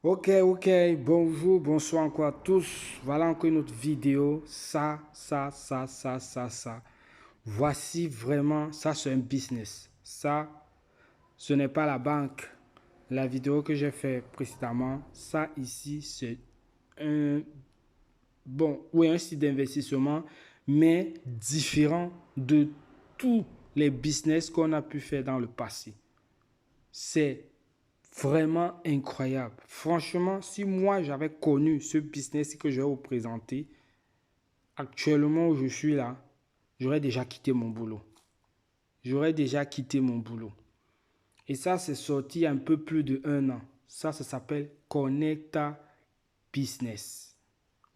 Ok, bonjour, bonsoir encore à tous. Voilà encore une autre vidéo. Ça. Voici vraiment, ça c'est un business. Ça, ce n'est pas la banque. La vidéo que j'ai fait précédemment, ça ici, c'est un, bon, oui, un site d'investissement, mais différent de tous les business qu'on a pu faire dans le passé. C'est vraiment incroyable. Franchement, si moi j'avais connu ce business que je vais vous présenter, actuellement où je suis là, j'aurais déjà quitté mon boulot. J'aurais déjà quitté mon boulot. Et ça, c'est sorti il y a un peu plus de 1 an. Ça s'appelle Connecta Business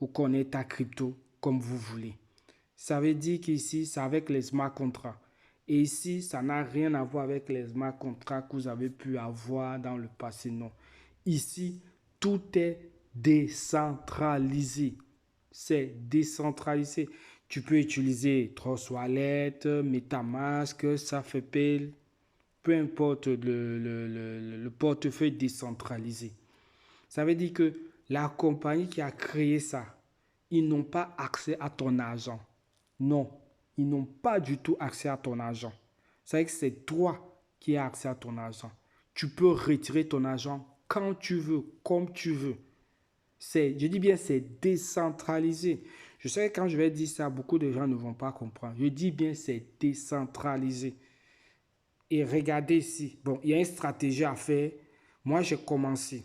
ou Connecta Crypto, comme vous voulez. Ça veut dire qu'ici, c'est avec les smart contracts. Et ici, ça n'a rien à voir avec les smart contracts que vous avez pu avoir dans le passé, non. Ici, tout est décentralisé. C'est décentralisé. Tu peux utiliser Trust Wallet, MetaMask, Safepay, peu importe le portefeuille décentralisé. Ça veut dire que la compagnie qui a créé ça, ils n'ont pas accès à ton argent. Non, ils n'ont pas du tout accès à ton argent. C'est vrai que c'est toi qui as accès à ton argent. Tu peux retirer ton argent quand tu veux, comme tu veux. Je dis bien, c'est décentralisé. Je sais que quand je vais dire ça, beaucoup de gens ne vont pas comprendre. Je dis bien, c'est décentralisé. Et regardez ici. Bon, il y a une stratégie à faire. Moi, j'ai commencé.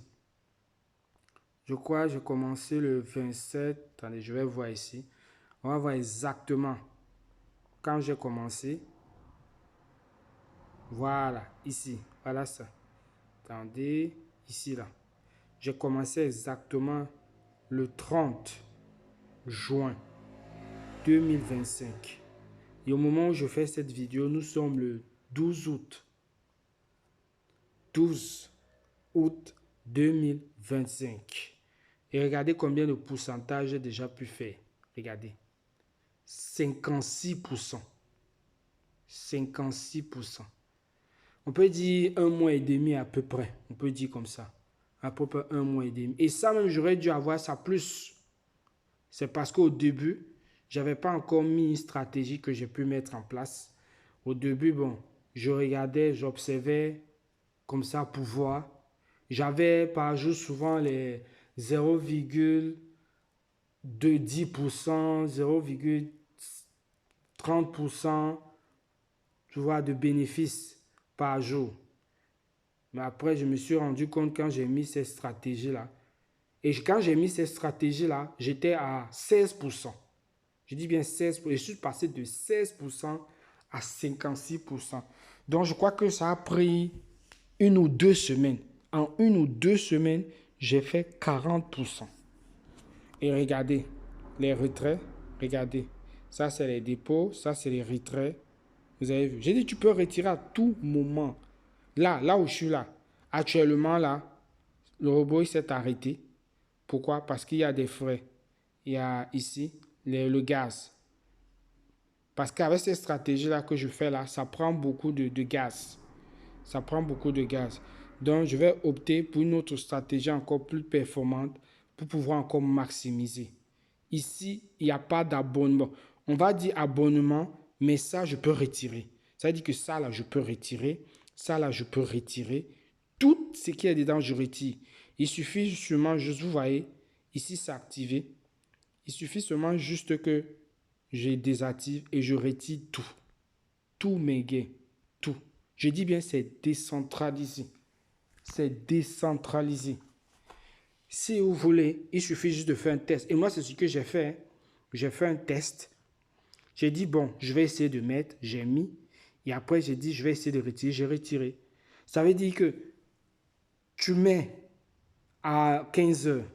Je crois que j'ai commencé le 27. Attendez, je vais voir ici. On va voir exactement quand j'ai commencé. Voilà, ici. Voilà ça. Attendez, ici, là. J'ai commencé exactement le 30 juin 2025. Et au moment où je fais cette vidéo, nous sommes le 12 août. 12 août 2025. Et regardez combien de pourcentage j'ai déjà pu faire. Regardez. 56%. 56%. On peut dire 1 mois et demi à peu près. On peut dire comme ça. À peu près 1 mois et demi. Et ça même, j'aurais dû avoir ça plus. C'est parce qu'au début, je n'avais pas encore mis une stratégie que j'ai pu mettre en place. Au début, bon, je regardais, j'observais comme ça pour voir. J'avais par jour souvent les 0,10%, 0,30%, tu vois, de bénéfices par jour. Mais après, je me suis rendu compte quand j'ai mis cette stratégie-là. Et quand j'ai mis cette stratégie-là, j'étais à 16%. Je dis bien 16%. Je suis passé de 16% à 56%. Donc, je crois que ça a pris 1 ou 2 semaines. En 1 ou 2 semaines, j'ai fait 40%. Et regardez, les retraits, regardez. Ça, c'est les dépôts, ça, c'est les retraits. Vous avez vu. J'ai dit, tu peux retirer à tout moment. Là où je suis là. Actuellement, là, le robot, il s'est arrêté. Pourquoi? Parce qu'il y a des frais. Il y a ici le gaz. Parce qu'avec cette stratégie-là que je fais là, ça prend beaucoup de gaz. Ça prend beaucoup de gaz. Donc, je vais opter pour une autre stratégie encore plus performante pour pouvoir encore maximiser. Ici, il n'y a pas d'abonnement. On va dire abonnement, mais ça, je peux retirer. Ça veut dire que ça, là, je peux retirer. Ça, là, je peux retirer. Tout ce qui est dedans, je retire. Il suffit seulement, juste, vous voyez, ici, c'est activé. Il suffit seulement juste que je désactive et je retire tout. Tous mes gains. Tout. Je dis bien, c'est décentralisé. C'est décentralisé. Si vous voulez, il suffit juste de faire un test. Et moi, c'est ce que j'ai fait. J'ai fait un test. J'ai dit, bon, je vais essayer de mettre. J'ai mis. Et après, j'ai dit, je vais essayer de retirer. J'ai retiré. Ça veut dire que tu mets à 15 heures.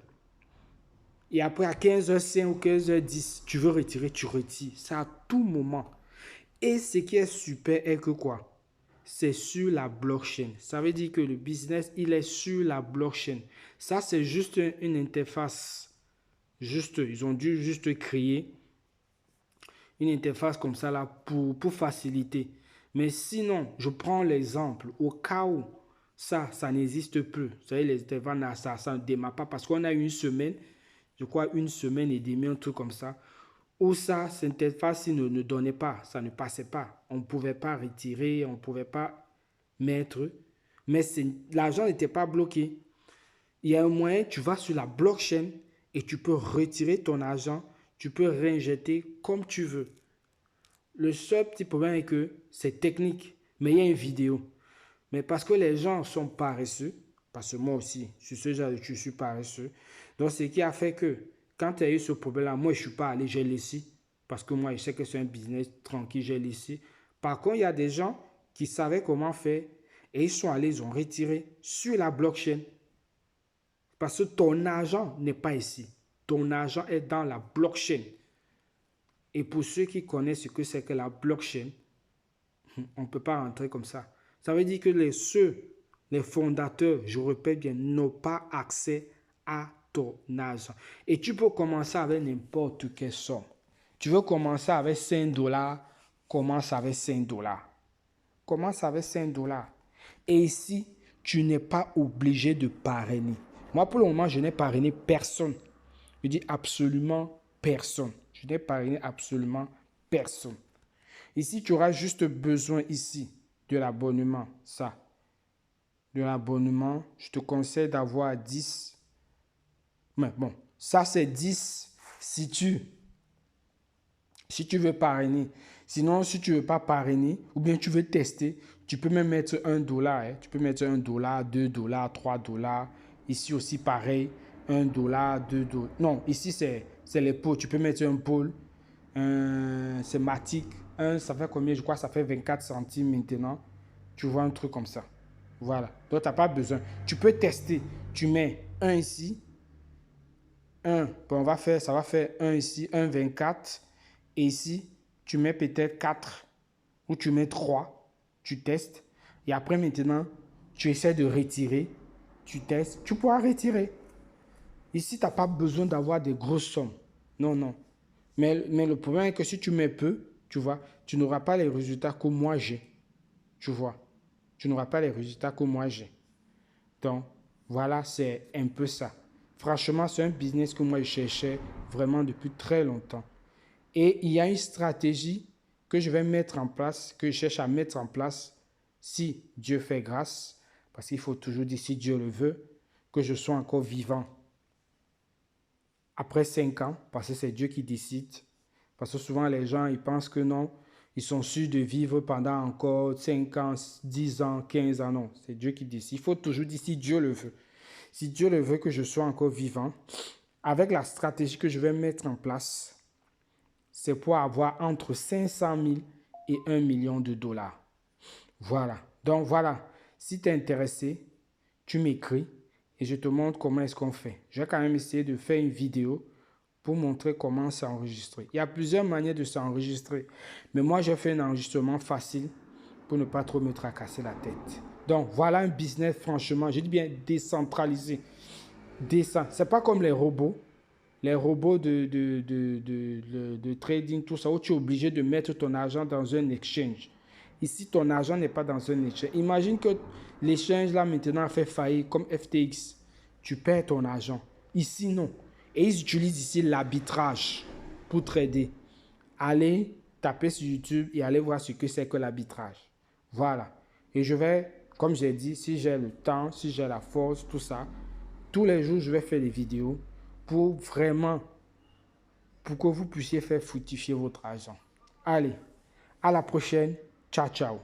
Et après, à 15h05 ou 15h10, tu veux retirer, tu retires. C'est à tout moment. Et ce qui est super est que quoi? C'est sur la blockchain. Ça veut dire que le business, il est sur la blockchain. Ça, c'est juste une interface. Juste, ils ont dû juste créer une interface comme ça là pour faciliter. Mais sinon, je prends l'exemple au cas où Ça n'existe plus. Vous savez, les ventes, ça ne démarre pas parce qu'on a une semaine, je crois une semaine et demie, un truc comme ça, où ça, cette interface ne donnait pas, ça ne passait pas. On ne pouvait pas retirer, on ne pouvait pas mettre, mais l'argent n'était pas bloqué. Il y a un moyen, tu vas sur la blockchain et tu peux retirer ton argent, tu peux réinjecter comme tu veux. Le seul petit problème est que c'est technique, mais il y a une vidéo. Mais parce que les gens sont paresseux, parce que moi aussi, je suis paresseux. Donc, ce qui a fait que quand tu as eu ce problème-là, moi, je ne suis pas allé, j'ai laissé. Parce que moi, je sais que c'est un business tranquille, j'ai laissé. Par contre, il y a des gens qui savaient comment faire et ils sont allés, ils ont retiré sur la blockchain. Parce que ton argent n'est pas ici. Ton argent est dans la blockchain. Et pour ceux qui connaissent ce que c'est que la blockchain, on ne peut pas rentrer comme ça. Ça veut dire que les fondateurs, je répète bien, n'ont pas accès à ton argent. Et tu peux commencer avec n'importe quelle somme. Tu veux commencer avec 5 $, commence avec 5 $. Commence avec 5 $. Et ici, tu n'es pas obligé de parrainer. Moi, pour le moment, je n'ai parrainé personne. Je dis absolument personne. Je n'ai parrainé absolument personne. Ici, tu auras juste besoin ici de l'abonnement. Ça. De l'abonnement, je te conseille d'avoir 10. Mais bon, ça c'est 10 si tu veux parrainer. Sinon, si tu ne veux pas parrainer ou bien tu veux tester, tu peux même mettre 1 $. Hein. Tu peux mettre 1 $, 2 $, 3 $. Ici aussi, pareil. 1 $, 2 $. Non, ici, c'est les pôles. Tu peux mettre un pôle. C'est Matic. Ça fait combien? Je crois que ça fait 24 centimes maintenant. Tu vois un truc comme ça. Voilà. Donc, tu n'as pas besoin. Tu peux tester. Tu mets 1 ici. 1. Bon, ça va faire 1 ici. 1, 24. Et ici, tu mets peut-être 4. Ou tu mets 3. Tu testes. Et après, maintenant, tu essaies de retirer. Tu testes. Tu pourras retirer. Ici, tu n'as pas besoin d'avoir des grosses sommes. Non, non. Mais le problème est que si tu mets peu, tu vois, tu n'auras pas les résultats que moi j'ai. Tu vois. Tu n'auras pas les résultats que moi j'ai. Donc, voilà, c'est un peu ça. Franchement, c'est un business que moi je cherchais vraiment depuis très longtemps. Et il y a une stratégie que je vais mettre en place, que je cherche à mettre en place si Dieu fait grâce. Parce qu'il faut toujours dire si Dieu le veut, que je sois encore vivant après 5 ans, parce que c'est Dieu qui décide. Parce que souvent, les gens, ils pensent que non, ils sont sûrs de vivre pendant encore 5 ans, 10 ans, 15 ans. Non, c'est Dieu qui décide. Il faut toujours dire si Dieu le veut. Si Dieu le veut que je sois encore vivant, avec la stratégie que je vais mettre en place, c'est pour avoir entre 500 000 et 1 million de $. Voilà. Donc, voilà. Si tu es intéressé, tu m'écris et je te montre comment est-ce qu'on fait. Je vais quand même essayer de faire une vidéo pour montrer comment s'enregistrer. Il y a plusieurs manières de s'enregistrer. Mais moi, j'ai fait un enregistrement facile pour ne pas trop me tracasser la tête. Donc, voilà un business, franchement, je dis bien décentralisé. C'est pas comme les robots. Les robots de trading, tout ça, où tu es obligé de mettre ton argent dans un exchange. Ici, ton argent n'est pas dans un exchange. Imagine que l'échange là maintenant a fait faillite comme FTX. Tu perds ton argent. Ici, non. Et ils utilisent ici l'arbitrage pour trader. Allez taper sur YouTube et allez voir ce que c'est que l'arbitrage. Voilà. Et je vais, comme j'ai dit, si j'ai le temps, si j'ai la force, tout ça, tous les jours, je vais faire des vidéos pour vraiment, pour que vous puissiez faire fructifier votre argent. Allez, à la prochaine. Ciao, ciao.